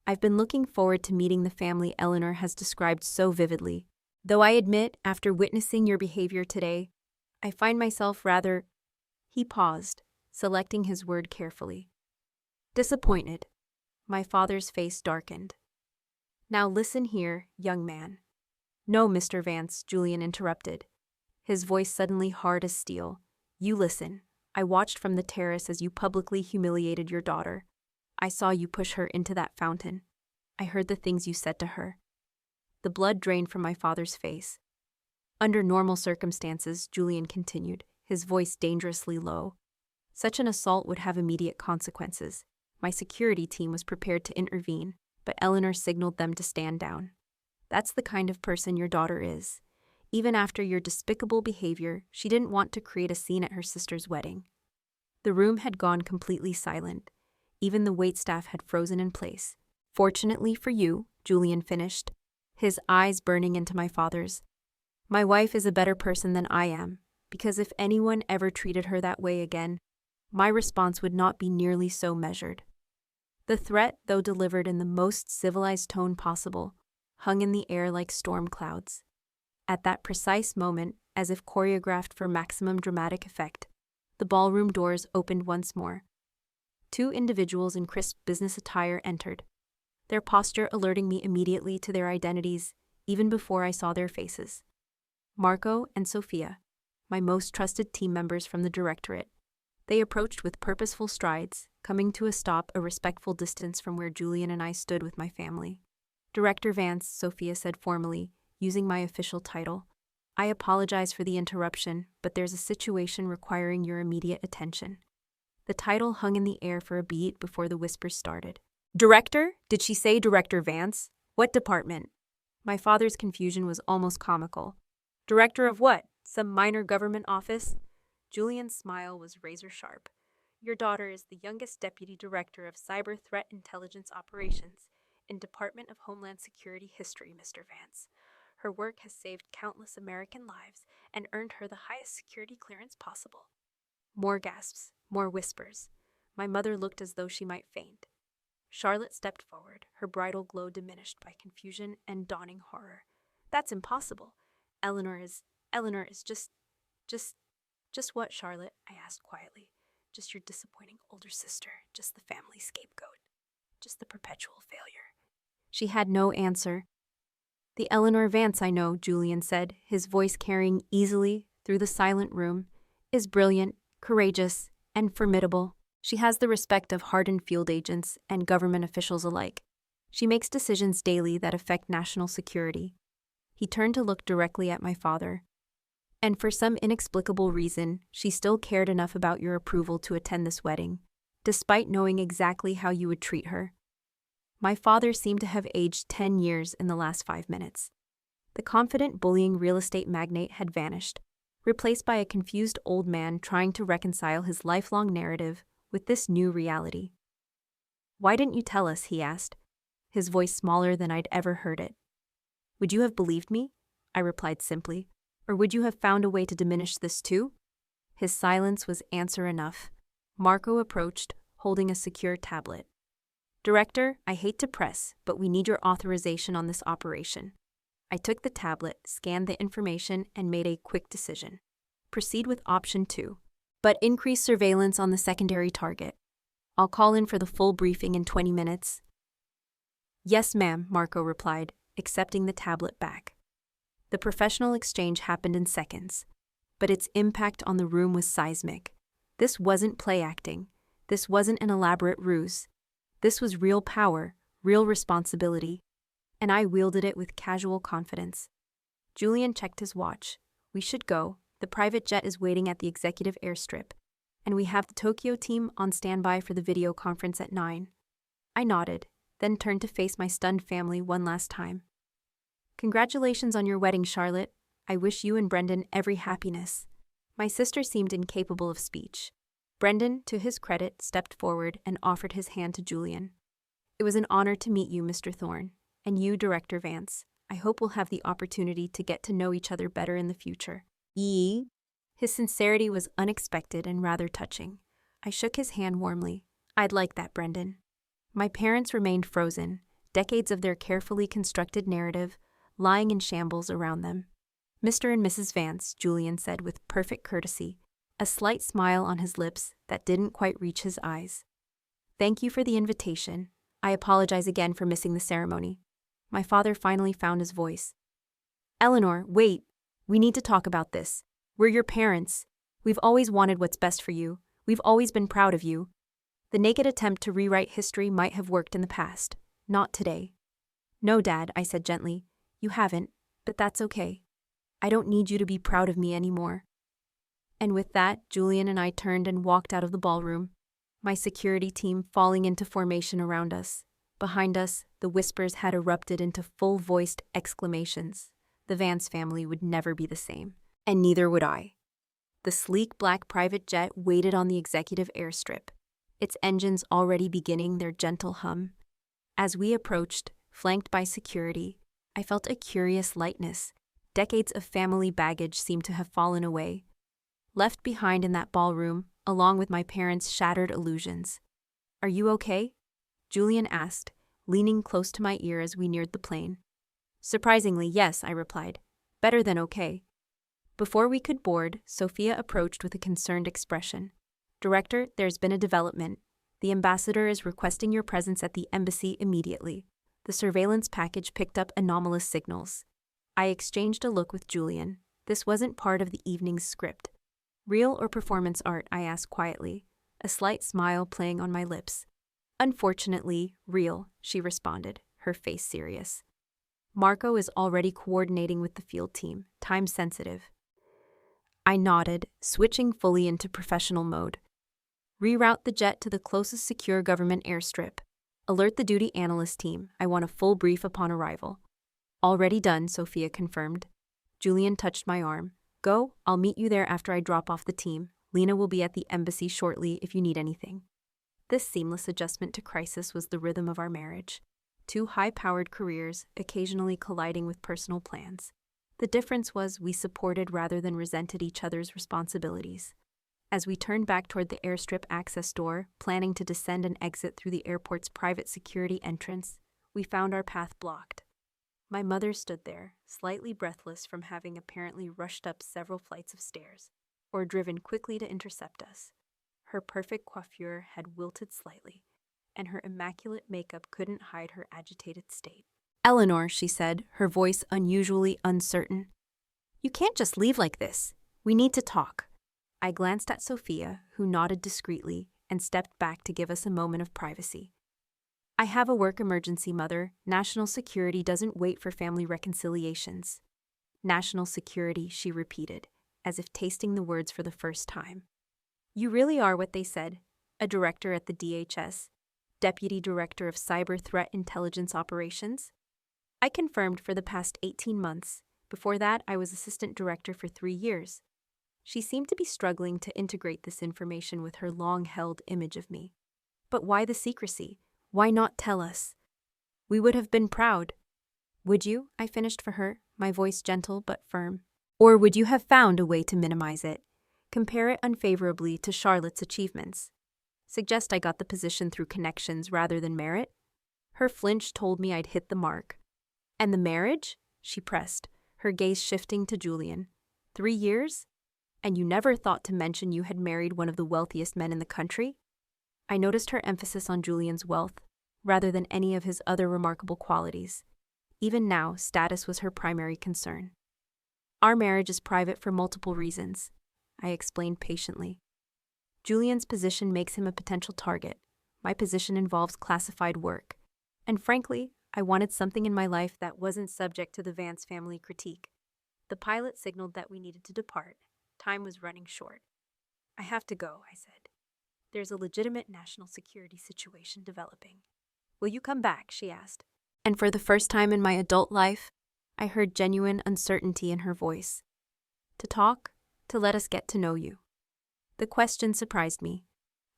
Speaker 1: I've been looking forward to meeting the family Eleanor has described so vividly. Though I admit, after witnessing your behavior today, I find myself rather— He paused, selecting his word carefully. Disappointed. My father's face darkened. Now listen here, young man. No, Mr. Vance, Julian interrupted, his voice suddenly hard as steel. You listen. I watched from the terrace as you publicly humiliated your daughter. I saw you push her into that fountain. I heard the things you said to her. The blood drained from my father's face. Under normal circumstances, Julian continued, his voice dangerously low, such an assault would have immediate consequences. My security team was prepared to intervene, but Eleanor signaled them to stand down. That's the kind of person your daughter is. Even after your despicable behavior, she didn't want to create a scene at her sister's wedding. The room had gone completely silent. Even the waitstaff had frozen in place. Fortunately for you, Julian finished, his eyes burning into my father's. My wife is a better person than I am, because if anyone ever treated her that way again, my response would not be nearly so measured. The threat, though delivered in the most civilized tone possible, hung in the air like storm clouds. At that precise moment, as if choreographed for maximum dramatic effect, the ballroom doors opened once more. Two individuals in crisp business attire entered, their posture alerting me immediately to their identities, even before I saw their faces. Marco and Sophia, my most trusted team members from the directorate. They approached with purposeful strides, coming to a stop a respectful distance from where Julian and I stood with my family. Director Vance, Sophia said formally, using my official title. I apologize for the interruption, but there's a situation requiring your immediate attention. The title hung in the air for a beat before the whispers started. Director? Did she say Director Vance? What department? My father's confusion was almost comical. Director of what? Some minor government office? Julian's smile was razor-sharp. Your daughter is the youngest Deputy Director of Cyber Threat Intelligence Operations in Department of Homeland Security history, Mr. Vance. Her work has saved countless American lives and earned her the highest security clearance possible. More gasps, more whispers. My mother looked as though she might faint. Charlotte stepped forward, her bridal glow diminished by confusion and dawning horror. That's impossible. Eleanor is just what, Charlotte? I asked quietly. Just your disappointing older sister, just the family scapegoat, just the perpetual failure. She had no answer. The Eleanor Vance I know, Julian said, his voice carrying easily through the silent room, is brilliant, courageous, and formidable. She has the respect of hardened field agents and government officials alike. She makes decisions daily that affect national security. He turned to look directly at my father. And for some inexplicable reason, she still cared enough about your approval to attend this wedding, despite knowing exactly how you would treat her. My father seemed to have aged 10 years in the last 5 minutes. The confident, bullying real estate magnate had vanished, replaced by a confused old man trying to reconcile his lifelong narrative with this new reality. Why didn't you tell us? He asked, his voice smaller than I'd ever heard it. Would you have believed me? I replied simply. Or would you have found a way to diminish this too? His silence was answer enough. Marco approached, holding a secure tablet. Director, I hate to press, but we need your authorization on this operation. I took the tablet, scanned the information, and made a quick decision. Proceed with option 2, but increase surveillance on the secondary target. I'll call in for the full briefing in 20 minutes. Yes, ma'am, Marco replied, accepting the tablet back. The professional exchange happened in seconds, but its impact on the room was seismic. This wasn't play acting. This wasn't an elaborate ruse. This was real power, real responsibility, and I wielded it with casual confidence. Julian checked his watch. We should go. The private jet is waiting at the executive airstrip, and we have the Tokyo team on standby for the video conference at 9. I nodded, then turned to face my stunned family one last time. Congratulations on your wedding, Charlotte. I wish you and Brendan every happiness. My sister seemed incapable of speech. Brendan, to his credit, stepped forward and offered his hand to Julian. It was an honor to meet you, Mr. Thorne, and you, Director Vance. I hope we'll have the opportunity to get to know each other better in the future. His sincerity was unexpected and rather touching. I shook his hand warmly. I'd like that, Brendan. My parents remained frozen, decades of their carefully constructed narrative lying in shambles around them. Mr. and Mrs. Vance, Julian said with perfect courtesy, a slight smile on his lips that didn't quite reach his eyes. Thank you for the invitation. I apologize again for missing the ceremony. My father finally found his voice. Eleanor, wait. We need to talk about this. We're your parents. We've always wanted what's best for you. We've always been proud of you. The naked attempt to rewrite history might have worked in the past. Not today. No, Dad, I said gently. You haven't, but that's okay. I don't need you to be proud of me anymore. And with that, Julian and I turned and walked out of the ballroom, my security team falling into formation around us. Behind us, the whispers had erupted into full-voiced exclamations. The Vance family would never be the same, and neither would I. The sleek black private jet waited on the executive airstrip, its engines already beginning their gentle hum. As we approached, flanked by security, I felt a curious lightness. Decades of family baggage seemed to have fallen away, left behind in that ballroom, along with my parents' shattered illusions. Are you okay? Julian asked, leaning close to my ear as we neared the plane. Surprisingly, yes, I replied. Better than okay. Before we could board, Sophia approached with a concerned expression. Director, there's been a development. The ambassador is requesting your presence at the embassy immediately. The surveillance package picked up anomalous signals. I exchanged a look with Julian. This wasn't part of the evening's script. Real or performance art, I asked quietly, a slight smile playing on my lips. Unfortunately, real, she responded, her face serious. Marco is already coordinating with the field team, time sensitive. I nodded, switching fully into professional mode. Reroute the jet to the closest secure government airstrip. Alert the duty analyst team. I want a full brief upon arrival. Already done, Sophia confirmed. Julian touched my arm. Go, I'll meet you there after I drop off the team. Lena will be at the embassy shortly if you need anything. This seamless adjustment to crisis was the rhythm of our marriage. Two high-powered careers, occasionally colliding with personal plans. The difference was we supported rather than resented each other's responsibilities. As we turned back toward the airstrip access door, planning to descend and exit through the airport's private security entrance, we found our path blocked. My mother stood there, slightly breathless from having apparently rushed up several flights of stairs, or driven quickly to intercept us. Her perfect coiffure had wilted slightly, and her immaculate makeup couldn't hide her agitated state. Eleanor, she said, her voice unusually uncertain. You can't just leave like this. We need to talk. I glanced at Sophia, who nodded discreetly and stepped back to give us a moment of privacy. I have a work emergency, Mother. National security doesn't wait for family reconciliations. National security, she repeated, as if tasting the words for the first time. You really are what they said, a director at the DHS, Deputy Director of Cyber Threat Intelligence Operations. I confirmed for the past 18 months. Before that, I was Assistant Director for 3 years. She seemed to be struggling to integrate this information with her long-held image of me. But why the secrecy? Why not tell us? We would have been proud. Would you? I finished for her, my voice gentle but firm. Or would you have found a way to minimize it? Compare it unfavorably to Charlotte's achievements. Suggest I got the position through connections rather than merit? Her flinch told me I'd hit the mark. And the marriage? She pressed, her gaze shifting to Julian. 3 years? And you never thought to mention you had married one of the wealthiest men in the country? I noticed her emphasis on Julian's wealth, rather than any of his other remarkable qualities. Even now, status was her primary concern. Our marriage is private for multiple reasons, I explained patiently. Julian's position makes him a potential target. My position involves classified work. And frankly, I wanted something in my life that wasn't subject to the Vance family critique. The pilot signaled that we needed to depart. Time was running short. I have to go, I said. There's a legitimate national security situation developing. Will you come back? She asked. And for the first time in my adult life, I heard genuine uncertainty in her voice. To talk? To let us get to know you. The question surprised me.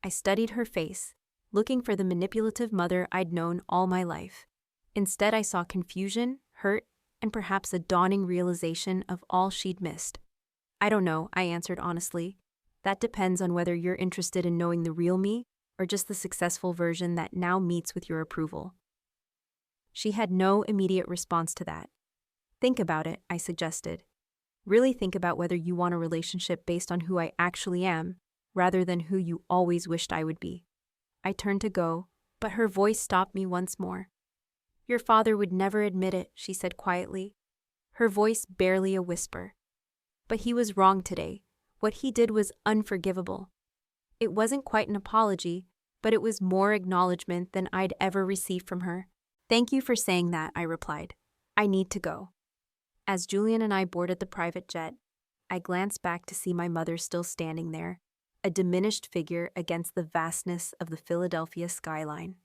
Speaker 1: I studied her face, looking for the manipulative mother I'd known all my life. Instead, I saw confusion, hurt, and perhaps a dawning realization of all she'd missed. I don't know, I answered honestly. That depends on whether you're interested in knowing the real me or just the successful version that now meets with your approval. She had no immediate response to that. Think about it, I suggested. Really think about whether you want a relationship based on who I actually am, rather than who you always wished I would be. I turned to go, but her voice stopped me once more. Your father would never admit it, she said quietly, her voice barely a whisper. But he was wrong today. What he did was unforgivable. It wasn't quite an apology, but it was more acknowledgement than I'd ever received from her. Thank you for saying that, I replied. I need to go. As Julian and I boarded the private jet, I glanced back to see my mother still standing there, a diminished figure against the vastness of the Philadelphia skyline.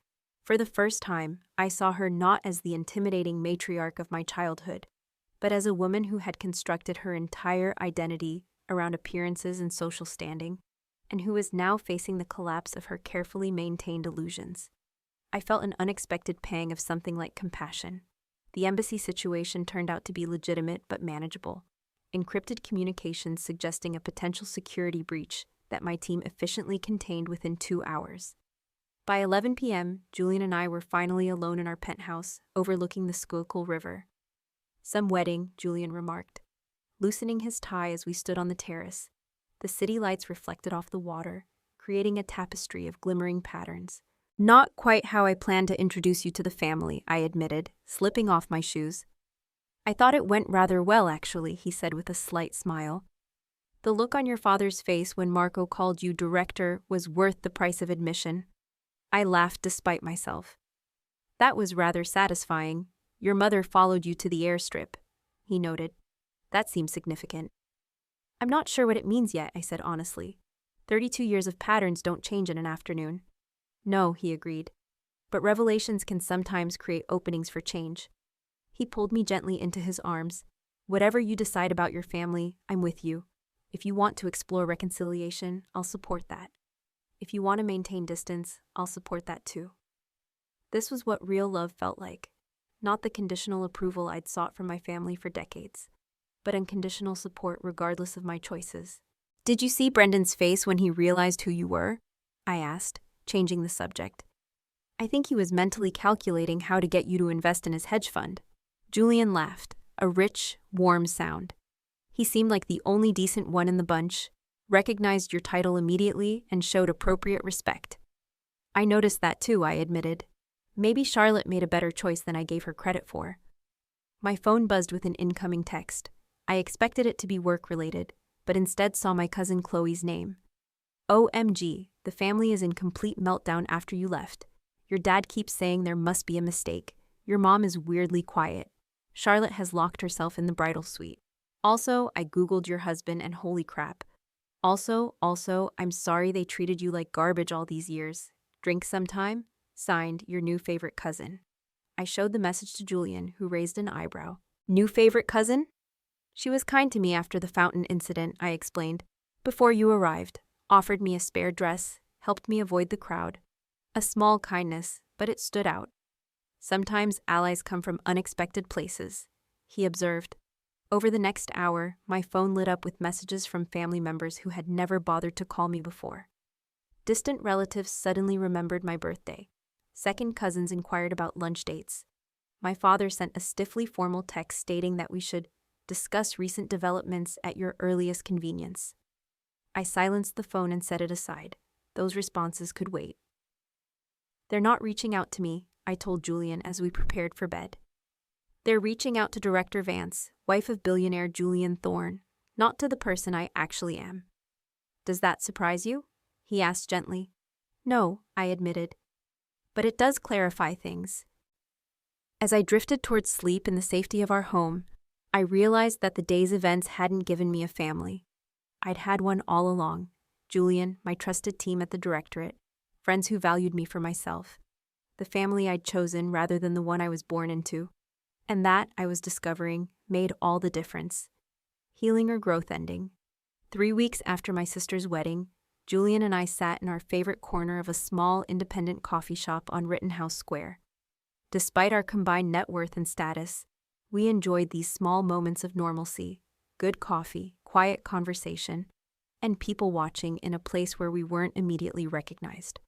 Speaker 1: For the first time, I saw her not as the intimidating matriarch of my childhood, but as a woman who had constructed her entire identity around appearances and social standing, and who was now facing the collapse of her carefully maintained illusions. I felt an unexpected pang of something like compassion. The embassy situation turned out to be legitimate but manageable, encrypted communications suggesting a potential security breach that my team efficiently contained within 2 hours. By 11 p.m., Julian and I were finally alone in our penthouse, overlooking the Schuylkill River. Some wedding, Julian remarked, loosening his tie as we stood on the terrace. The city lights reflected off the water, creating a tapestry of glimmering patterns. Not quite how I planned to introduce you to the family, I admitted, slipping off my shoes. I thought it went rather well, actually, he said with a slight smile. The look on your father's face when Marco called you director was worth the price of admission. I laughed despite myself. That was rather satisfying. Your mother followed you to the airstrip, he noted. That seems significant. I'm not sure what it means yet, I said honestly. 32 years of patterns don't change in an afternoon. No, he agreed. But revelations can sometimes create openings for change. He pulled me gently into his arms. Whatever you decide about your family, I'm with you. If you want to explore reconciliation, I'll support that. If you want to maintain distance, I'll support that too. This was what real love felt like. Not the conditional approval I'd sought from my family for decades, but unconditional support regardless of my choices. Did you see Brendan's face when he realized who you were? I asked, changing the subject. I think he was mentally calculating how to get you to invest in his hedge fund. Julian laughed, a rich, warm sound. He seemed like the only decent one in the bunch, recognized your title immediately, and showed appropriate respect. I noticed that too, I admitted. Maybe Charlotte made a better choice than I gave her credit for. My phone buzzed with an incoming text. I expected it to be work-related, but instead saw my cousin Chloe's name. OMG, the family is in complete meltdown after you left. Your dad keeps saying there must be a mistake. Your mom is weirdly quiet. Charlotte has locked herself in the bridal suite. Also, I Googled your husband and holy crap. Also, I'm sorry they treated you like garbage all these years. Drink sometime? Signed, your new favorite cousin. I showed the message to Julian, who raised an eyebrow. New favorite cousin? She was kind to me after the fountain incident, I explained. Before you arrived, offered me a spare dress, helped me avoid the crowd. A small kindness, but it stood out. Sometimes allies come from unexpected places, he observed. Over the next hour, my phone lit up with messages from family members who had never bothered to call me before. Distant relatives suddenly remembered my birthday. Second cousins inquired about lunch dates. My father sent a stiffly formal text stating that we should discuss recent developments at your earliest convenience. I silenced the phone and set it aside. Those responses could wait. They're not reaching out to me, I told Julian as we prepared for bed. They're reaching out to Director Vance, wife of billionaire Julian Thorne, not to the person I actually am. Does that surprise you? He asked gently. No, I admitted. But it does clarify things. As I drifted towards sleep in the safety of our home, I realized that the day's events hadn't given me a family. I'd had one all along. Julian, my trusted team at the directorate, friends who valued me for myself, the family I'd chosen rather than the one I was born into. And that, I was discovering, made all the difference. Healing or growth ending. 3 weeks after my sister's wedding, Julian and I sat in our favorite corner of a small independent coffee shop on Rittenhouse Square. Despite our combined net worth and status, we enjoyed these small moments of normalcy, good coffee, quiet conversation, and people watching in a place where we weren't immediately recognized.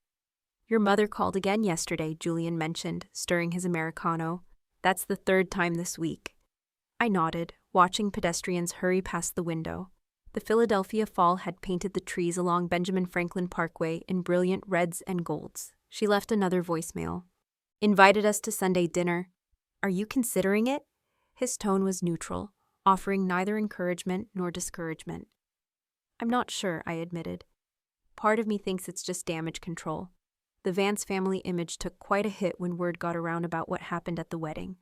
Speaker 1: Your mother called again yesterday, Julian mentioned, stirring his Americano. That's the third time this week. I nodded, watching pedestrians hurry past the window. The Philadelphia fall had painted the trees along Benjamin Franklin Parkway in brilliant reds and golds. She left another voicemail. Invited us to Sunday dinner. Are you considering it? His tone was neutral, offering neither encouragement nor discouragement. I'm not sure, I admitted. Part of me thinks it's just damage control. The Vance family image took quite a hit when word got around about what happened at the wedding.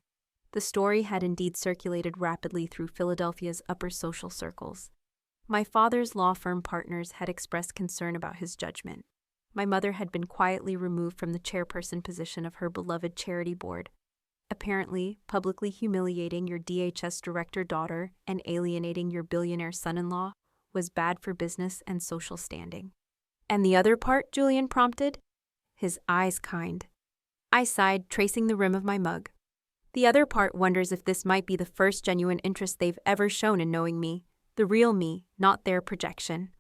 Speaker 1: The story had indeed circulated rapidly through Philadelphia's upper social circles. My father's law firm partners had expressed concern about his judgment. My mother had been quietly removed from the chairperson position of her beloved charity board. Apparently, publicly humiliating your DHS director daughter and alienating your billionaire son-in-law was bad for business and social standing. And the other part, Julian prompted? His eyes kind. I sighed, tracing the rim of my mug. The other part wonders if this might be the first genuine interest they've ever shown in knowing me, the real me, not their projection.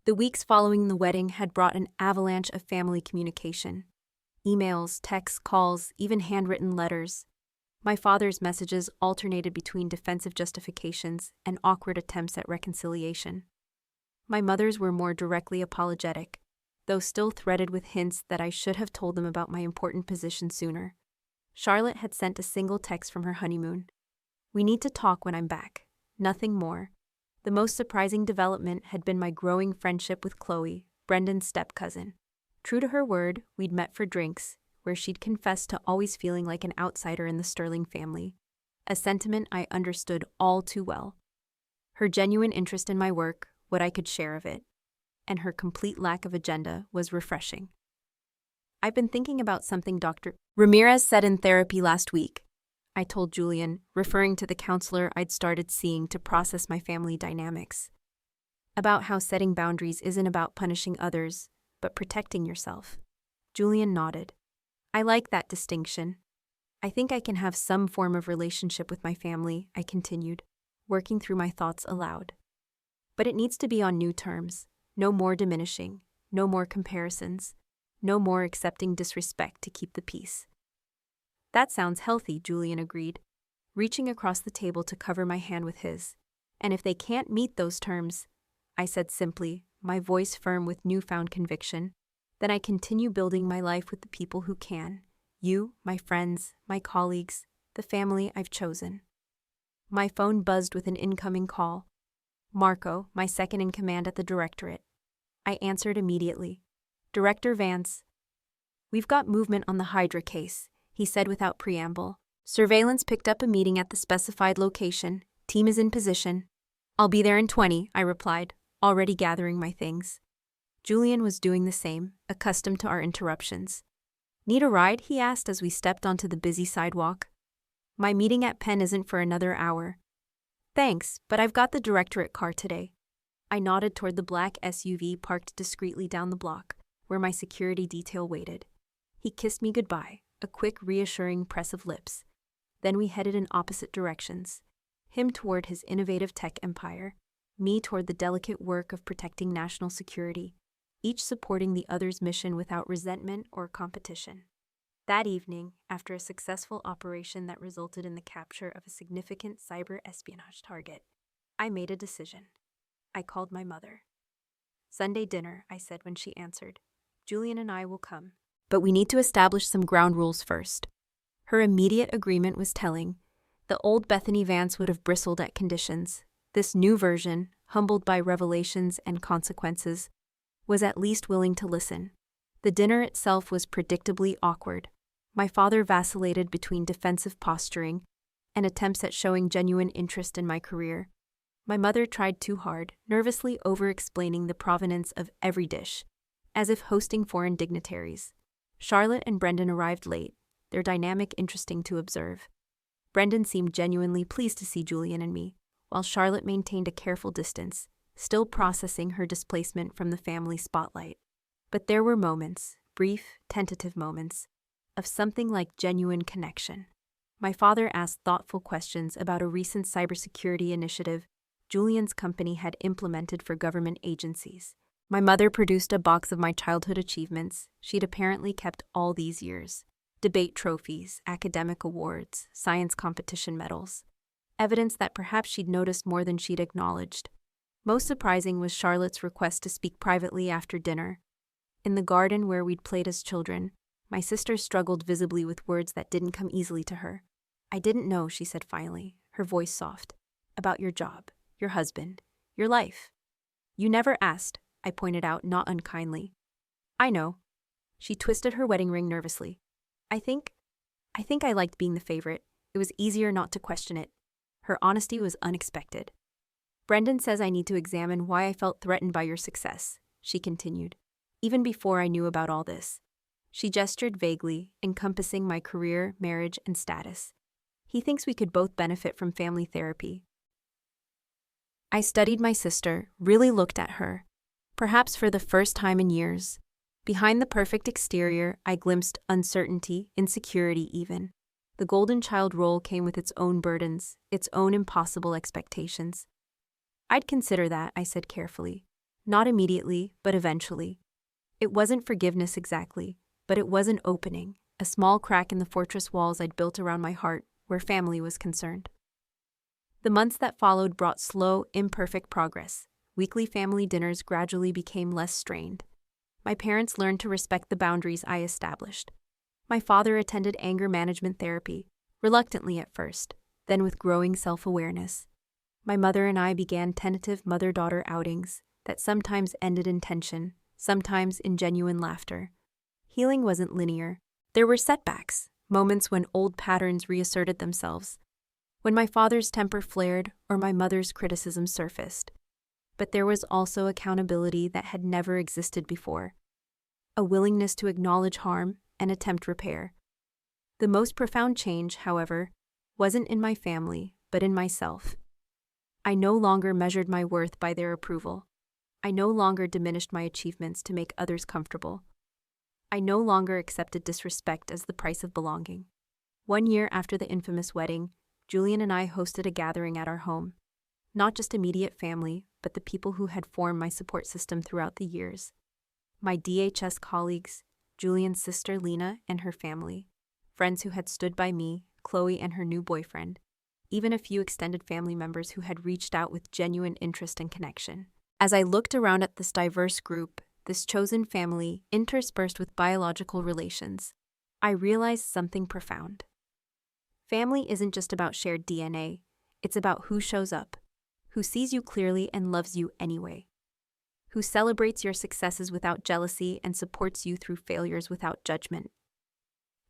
Speaker 1: The weeks following the wedding had brought an avalanche of family communication. Emails, texts, calls, even handwritten letters. My father's messages alternated between defensive justifications and awkward attempts at reconciliation. My mother's were more directly apologetic, though still threaded with hints that I should have told them about my important position sooner. Charlotte had sent a single text from her honeymoon. We need to talk when I'm back. Nothing more. The most surprising development had been my growing friendship with Chloe, Brendan's step-cousin. True to her word, we'd met for drinks, where she'd confessed to always feeling like an outsider in the Sterling family, a sentiment I understood all too well. Her genuine interest in my work, what I could share of it, and her complete lack of agenda was refreshing. I've been thinking about something Dr. Ramirez said in therapy last week, I told Julian, referring to the counselor I'd started seeing to process my family dynamics. About how setting boundaries isn't about punishing others, but protecting yourself. Julian nodded. I like that distinction. I think I can have some form of relationship with my family, I continued, working through my thoughts aloud. But it needs to be on new terms, no more diminishing, no more comparisons, no more accepting disrespect to keep the peace. That sounds healthy, Julian agreed, reaching across the table to cover my hand with his. And if they can't meet those terms, I said simply, my voice firm with newfound conviction, then I continue building my life with the people who can. You, my friends, my colleagues, the family I've chosen. My phone buzzed with an incoming call. Marco, my second in command at the directorate. I answered immediately. Director Vance. We've got movement on the Hydra case, he said without preamble. Surveillance picked up a meeting at the specified location. Team is in position. I'll be there in 20, I replied, already gathering my things. Julian was doing the same, accustomed to our interruptions. Need a ride? He asked as we stepped onto the busy sidewalk. My meeting at Penn isn't for another hour. Thanks, but I've got the directorate car today. I nodded toward the black SUV parked discreetly down the block, where my security detail waited. He kissed me goodbye, a quick, reassuring press of lips. Then we headed in opposite directions, him toward his innovative tech empire, me toward the delicate work of protecting national security, each supporting the other's mission without resentment or competition. That evening, after a successful operation that resulted in the capture of a significant cyber espionage target, I made a decision. I called my mother. Sunday dinner, I said when she answered. Julian and I will come. But we need to establish some ground rules first. Her immediate agreement was telling. The old Bethany Vance would have bristled at conditions. This new version, humbled by revelations and consequences, was at least willing to listen. The dinner itself was predictably awkward. My father vacillated between defensive posturing and attempts at showing genuine interest in my career. My mother tried too hard, nervously over-explaining the provenance of every dish, as if hosting foreign dignitaries. Charlotte and Brendan arrived late, their dynamic interesting to observe. Brendan seemed genuinely pleased to see Julian and me, while Charlotte maintained a careful distance, still processing her displacement from the family spotlight. But there were moments, brief, tentative moments, of something like genuine connection. My father asked thoughtful questions about a recent cybersecurity initiative Julian's company had implemented for government agencies. My mother produced a box of my childhood achievements she'd apparently kept all these years. Debate trophies, academic awards, science competition medals. Evidence that perhaps she'd noticed more than she'd acknowledged. Most surprising was Charlotte's request to speak privately after dinner. In the garden where we'd played as children, my sister struggled visibly with words that didn't come easily to her. "I didn't know," she said finally, her voice soft, "about your job, your husband, your life." "You never asked," I pointed out, not unkindly. "I know." She twisted her wedding ring nervously. I think I liked being the favorite. It was easier not to question it. Her honesty was unexpected. "Brendan says I need to examine why I felt threatened by your success," she continued, "even before I knew about all this." She gestured vaguely, encompassing my career, marriage, and status. "He thinks we could both benefit from family therapy." I studied my sister, really looked at her, perhaps for the first time in years. Behind the perfect exterior, I glimpsed uncertainty, insecurity even. The golden child role came with its own burdens, its own impossible expectations. "I'd consider that," I said carefully. "Not immediately, but eventually." It wasn't forgiveness exactly, but it was an opening, a small crack in the fortress walls I'd built around my heart, where family was concerned. The months that followed brought slow, imperfect progress. Weekly family dinners gradually became less strained. My parents learned to respect the boundaries I established. My father attended anger management therapy, reluctantly at first, then with growing self-awareness. My mother and I began tentative mother-daughter outings that sometimes ended in tension, sometimes in genuine laughter. Healing wasn't linear. There were setbacks, moments when old patterns reasserted themselves, when my father's temper flared or my mother's criticism surfaced. But there was also accountability that had never existed before, a willingness to acknowledge harm and attempt repair. The most profound change, however, wasn't in my family, but in myself. I no longer measured my worth by their approval. I no longer diminished my achievements to make others comfortable. I no longer accepted disrespect as the price of belonging. 1 year after the infamous wedding, Julian and I hosted a gathering at our home. Not just immediate family, but the people who had formed my support system throughout the years. My DHS colleagues, Julian's sister Lena and her family, friends who had stood by me, Chloe and her new boyfriend, even a few extended family members who had reached out with genuine interest and connection. As I looked around at this diverse group, this chosen family interspersed with biological relations, I realized something profound. Family isn't just about shared DNA, it's about who shows up, who sees you clearly and loves you anyway, who celebrates your successes without jealousy and supports you through failures without judgment.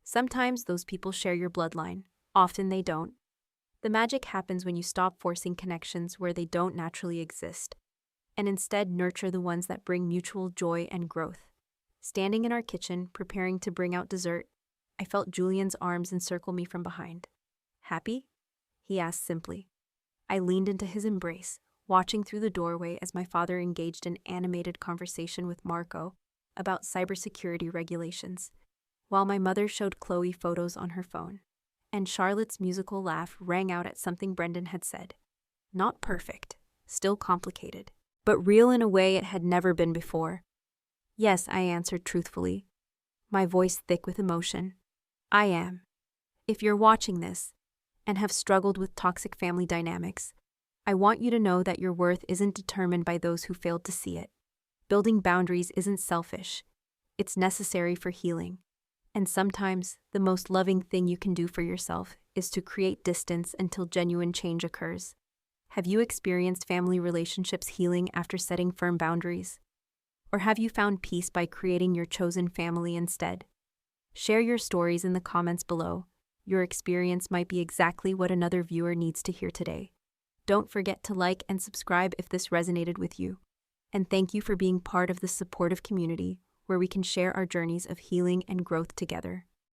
Speaker 1: Sometimes those people share your bloodline, often they don't. The magic happens when you stop forcing connections where they don't naturally exist, and instead nurture the ones that bring mutual joy and growth. Standing in our kitchen, preparing to bring out dessert, I felt Julian's arms encircle me from behind. "Happy?" he asked simply. I leaned into his embrace, watching through the doorway as my father engaged in animated conversation with Marco about cybersecurity regulations, while my mother showed Chloe photos on her phone. And Charlotte's musical laugh rang out at something Brendan had said. Not perfect, still complicated, but real in a way it had never been before. "Yes," I answered truthfully, my voice thick with emotion. "I am. If you're watching this and have struggled with toxic family dynamics, I want you to know that your worth isn't determined by those who failed to see it. Building boundaries isn't selfish. It's necessary for healing. And sometimes, the most loving thing you can do for yourself is to create distance until genuine change occurs." Have you experienced family relationships healing after setting firm boundaries? Or have you found peace by creating your chosen family instead? Share your stories in the comments below. Your experience might be exactly what another viewer needs to hear today. Don't forget to like and subscribe if this resonated with you. And thank you for being part of this supportive community where we can share our journeys of healing and growth together.